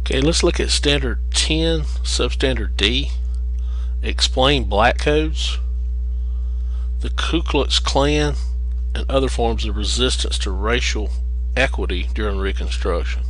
Okay, let's look at Standard 10, Substandard D. Explain black codes, the Ku Klux Klan, and other forms of resistance to racial equity during Reconstruction.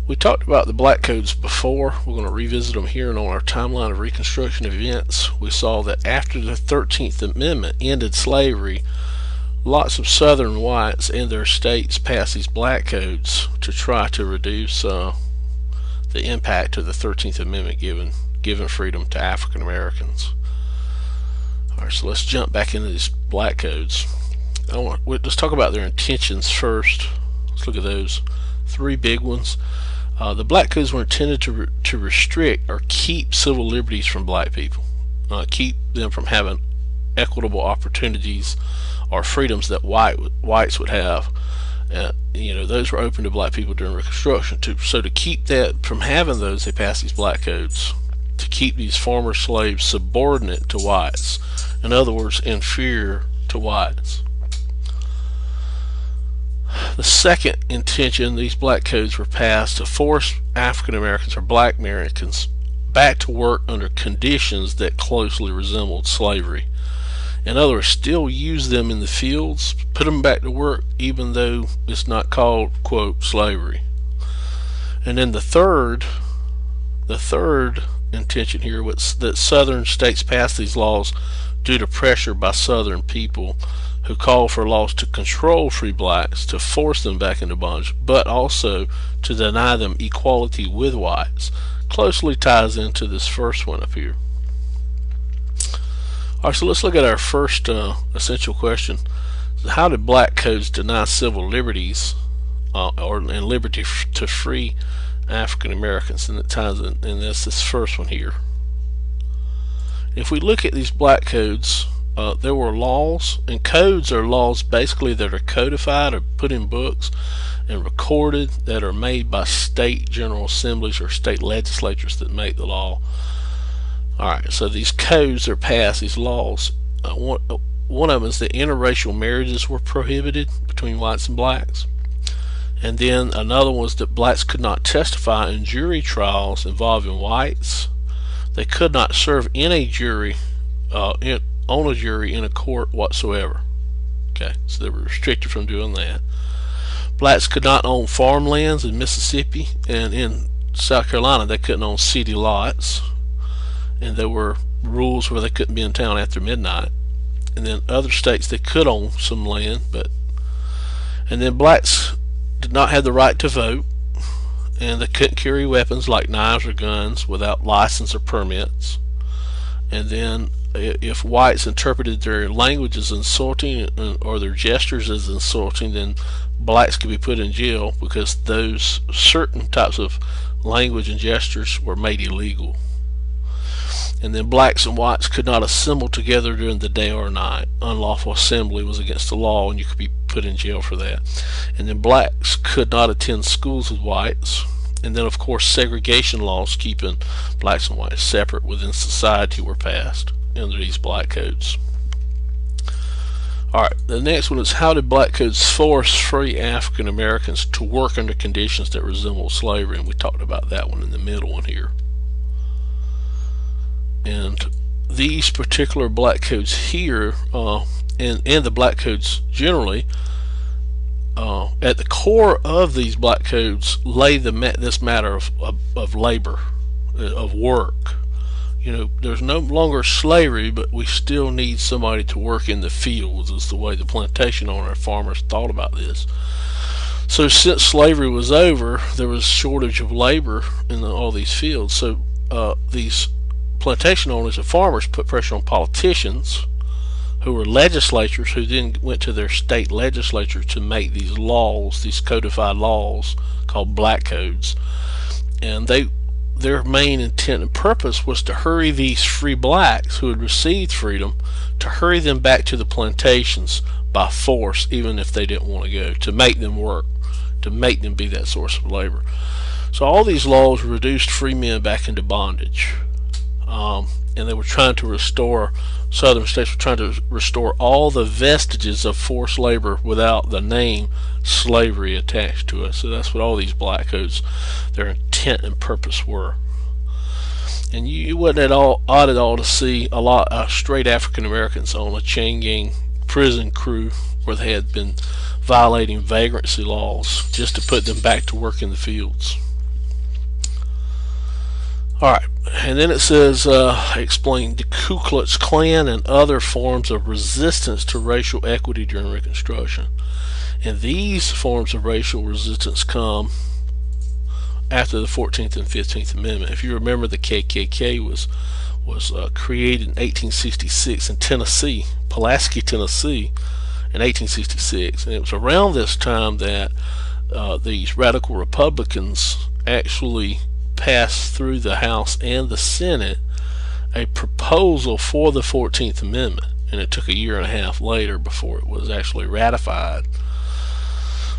We talked about the black codes before. We're going to revisit them here, and on our timeline of Reconstruction events, we saw that after the 13th Amendment ended slavery, lots of Southern whites in their states passed these black codes to try to reduce the impact of the 13th Amendment giving freedom to African Americans. Alright, so let's jump back into these black codes. Let's talk about their intentions first. Let's look at those three big ones. The black codes were intended to restrict or keep civil liberties from black people, keep them from having equitable opportunities or freedoms that whites would have. Those were open to black people during Reconstruction. So to keep that from having those, they passed these black codes to keep these former slaves subordinate to whites. In other words, inferior to whites. The second intention, these black codes were passed to force African Americans or black Americans back to work under conditions that closely resembled slavery. In other words, still use them in the fields, put them back to work, even though it's not called, quote, slavery. And then the third intention here was that Southern states passed these laws due to pressure by Southern people who called for laws to control free blacks, to force them back into bondage, but also to deny them equality with whites. Closely ties into this first one up here. Alright, so let's look at our first essential question. How did black codes deny civil liberties and liberty to free African Americans? And it ties in, and that's this first one here. If we look at these black codes, there were laws, and codes are laws basically that are codified or put in books and recorded, that are made by state general assemblies or state legislatures that make the law. Alright, so these codes are passed, these laws. One of them is that interracial marriages were prohibited between whites and blacks. And then another one was that blacks could not testify in jury trials involving whites. They could not serve in a jury, on a jury in a court whatsoever. Okay, so they were restricted from doing that. Blacks could not own farmlands in Mississippi, and in South Carolina they couldn't own city lots. And there were rules where they couldn't be in town after midnight. And then other states they could own some land, and then blacks did not have the right to vote, and they couldn't carry weapons like knives or guns without license or permits. And then if whites interpreted their language as insulting or their gestures as insulting, then blacks could be put in jail because those certain types of language and gestures were made illegal. And then blacks and whites could not assemble together during the day or night. Unlawful assembly was against the law, and you could be put in jail for that. And then blacks could not attend schools with whites. And then, of course, segregation laws keeping blacks and whites separate within society were passed under these black codes. Alright, the next one is, how did black codes force free African Americans to work under conditions that resemble slavery? And we talked about that one in the middle one here. And these particular black codes here, and the black codes generally, at the core of these black codes lay this matter of labor, of work. There's no longer slavery, but we still need somebody to work in the fields, is the way the plantation owner farmers thought about this. So since slavery was over, there was a shortage of labor in all these fields. So these plantation owners and farmers put pressure on politicians, who were legislatures, who then went to their state legislature to make these laws, these codified laws called black codes. And their main intent and purpose was to hurry these free blacks who had received freedom, to hurry them back to the plantations by force, even if they didn't want to go, to make them work, to make them be that source of labor. So all these laws reduced free men back into bondage. And they were trying to restore southern states were trying to restore all the vestiges of forced labor without the name slavery attached to it. So that's what all these black codes, their intent and purpose were. And you wasn't at all odd at all to see a lot of straight African Americans on a chain gang prison crew where they had been violating vagrancy laws just to put them back to work in the fields. Alright, and then it says, explain the Ku Klux Klan and other forms of resistance to racial equity during Reconstruction. And these forms of racial resistance come after the 14th and 15th Amendment. If you remember, the KKK was created in 1866 in Tennessee, Pulaski, Tennessee, in 1866, and it was around this time that these radical Republicans actually passed through the House and the Senate a proposal for the 14th Amendment, and it took a year and a half later before it was actually ratified.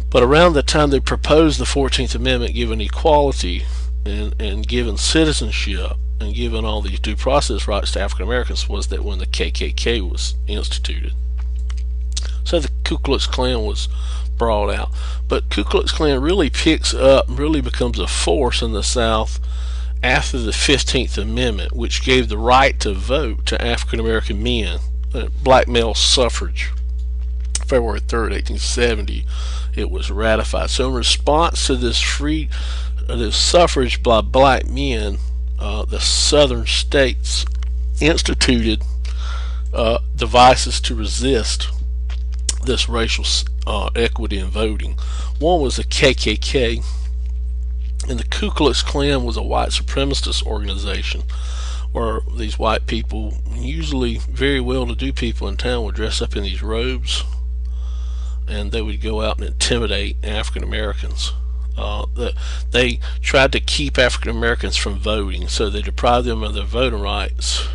But around the time they proposed the 14th Amendment, giving equality and giving citizenship and giving all these due process rights to African Americans, was that when the KKK was instituted. So the Ku Klux Klan was brought out. But Ku Klux Klan really picks up, really becomes a force in the South after the 15th Amendment, which gave the right to vote to African American men, black male suffrage. February 3rd, 1870, it was ratified. So in response to this suffrage by black men, the southern states instituted devices to resist this racial equity in voting. One was the KKK, and the Ku Klux Klan was a white supremacist organization where these white people, usually very well-to-do people in town, would dress up in these robes, and they would go out and intimidate African Americans. They tried to keep African Americans from voting, so they deprived them of their voting rights.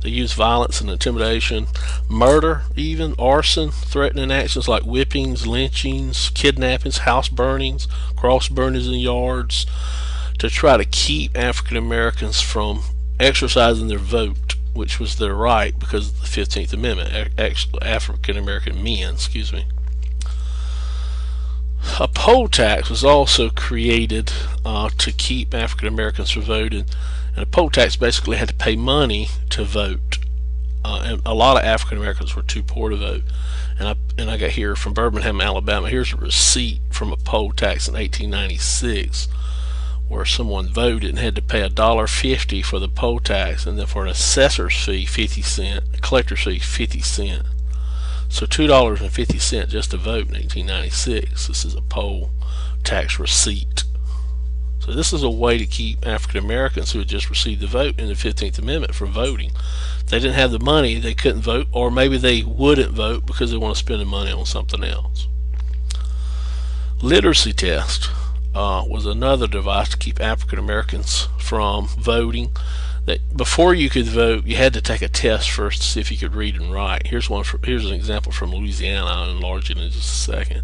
They used violence and intimidation, murder, even arson, threatening actions like whippings, lynchings, kidnappings, house burnings, cross burnings in yards, to try to keep African Americans from exercising their vote, which was their right because of the 15th Amendment. African American men, excuse me. A poll tax was also created to keep African Americans from voting, and a poll tax basically had to pay money to vote, and a lot of African Americans were too poor to vote. And I got here from Birmingham, Alabama. Here's a receipt from a poll tax in 1896, where someone voted and had to pay $1.50 for the poll tax, and then for an assessor's fee 50 cents, a collector's fee 50 cents. So $2.50 just to vote in 1896. This is a poll tax receipt. So this is a way to keep African Americans who had just received the vote in the 15th Amendment from voting. If they didn't have the money, they couldn't vote, or maybe they wouldn't vote because they want to spend the money on something else. Literacy test was another device to keep African Americans from voting. That before you could vote, you had to take a test first to see if you could read and write. Here's an example from Louisiana. I'll enlarge it in just a second.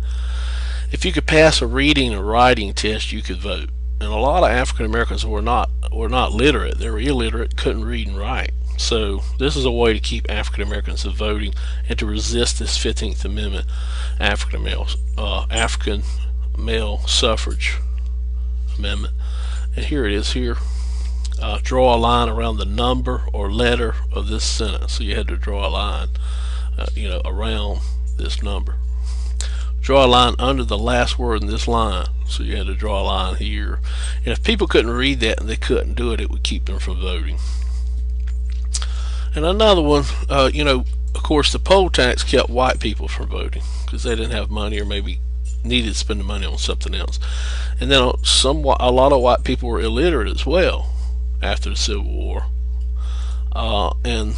If you could pass a reading and writing test, you could vote. And a lot of African Americans were not literate. They were illiterate, couldn't read and write. So this is a way to keep African Americans from voting and to resist this 15th Amendment African male suffrage amendment. And here it is here. Draw a line around the number or letter of this sentence. So you had to draw a line, around this number. Draw a line under the last word in this line. So you had to draw a line here. And if people couldn't read that and they couldn't do it, it would keep them from voting. And another one, of course, the poll tax kept white people from voting because they didn't have money, or maybe needed to spend the money on something else. And then a lot of white people were illiterate as well after the Civil War. And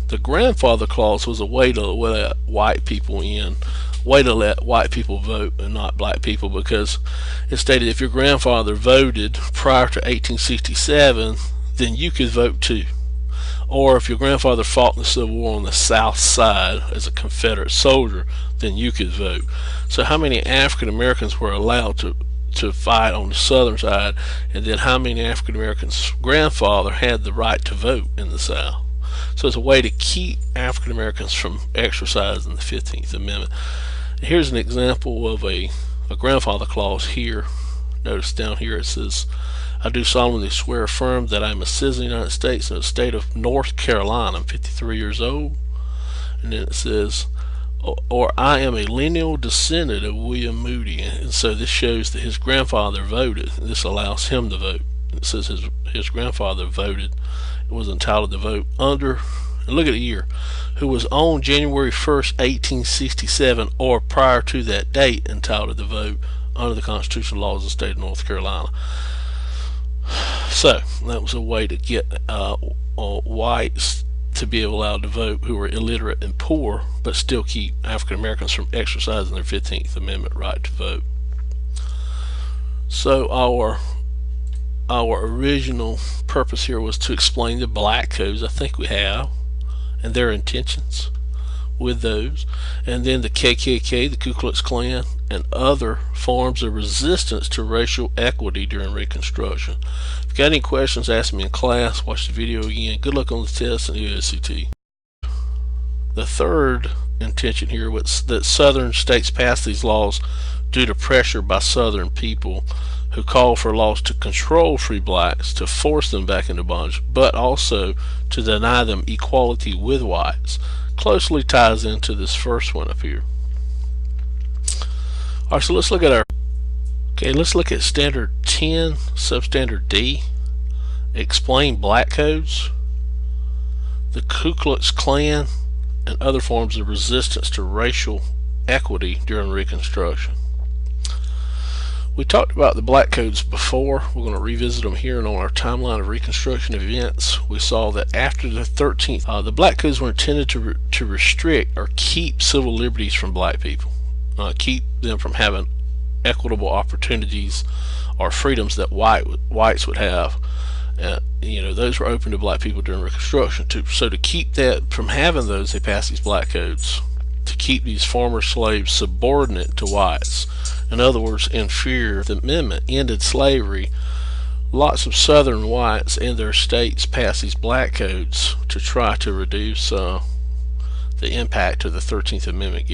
the grandfather clause was a way to let white people in, way to let white people vote and not black people, because it stated if your grandfather voted prior to 1867, then you could vote too. Or if your grandfather fought in the Civil War on the South Side as a Confederate soldier, then you could vote. So how many African Americans were allowed to fight on the Southern side, and then how many African Americans' grandfather had the right to vote in the South? So it's a way to keep African Americans from exercising the 15th Amendment. Here's an example of a grandfather clause here. Notice down here it says, I do solemnly swear affirm that I am a citizen of the United States and the state of North Carolina. I'm 53 years old. And then it says, or I am a lineal descendant of William Moody. And so this shows that his grandfather voted. This allows him to vote. It says his grandfather voted, was entitled to vote under, and look at the year, who was on January 1st, 1867, or prior to that date, entitled to vote under the constitutional laws of the state of North Carolina. So that was a way to get whites to be allowed to vote who were illiterate and poor, but still keep African Americans from exercising their 15th Amendment right to vote. So our original purpose here was to explain the black codes, I think we have, and their intentions with those, and then the KKK, the Ku Klux Klan, and other forms of resistance to racial equity during Reconstruction. If you got any questions, ask me in class. Watch the video again. Good luck on the test and EOCT. The third intention here was that southern states passed these laws due to pressure by southern people who called for laws to control free blacks, to force them back into bondage, but also to deny them equality with whites. Closely ties into this first one up here. Alright, so let's look at Standard 10, Substandard D. Explain black codes, the Ku Klux Klan, and other forms of resistance to racial equity during Reconstruction. We talked about the black codes before. We're going to revisit them here, and on our timeline of Reconstruction events, we saw that after the 13th, the black codes were intended to restrict or keep civil liberties from black people, keep them from having equitable opportunities or freedoms that whites would have. Those were open to black people during Reconstruction. So to keep that from having those, they passed these black codes to keep these former slaves subordinate to whites. In other words, inferior. The amendment ended slavery. Lots of southern whites and their states passed these black codes to try to reduce the impact of the 13th Amendment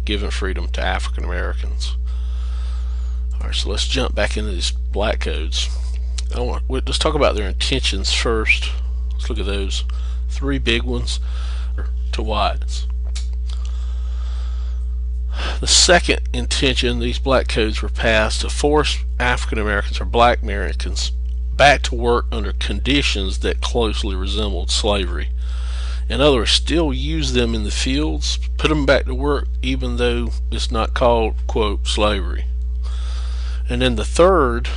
giving freedom to African Americans. Alright, so let's jump back into these black codes. Let's talk about their intentions first. Let's look at those three big ones to whites. The second intention, these black codes were passed to force African Americans or black Americans back to work under conditions that closely resembled slavery. In other words, still use them in the fields, put them back to work even though it's not called, quote, slavery. And then the third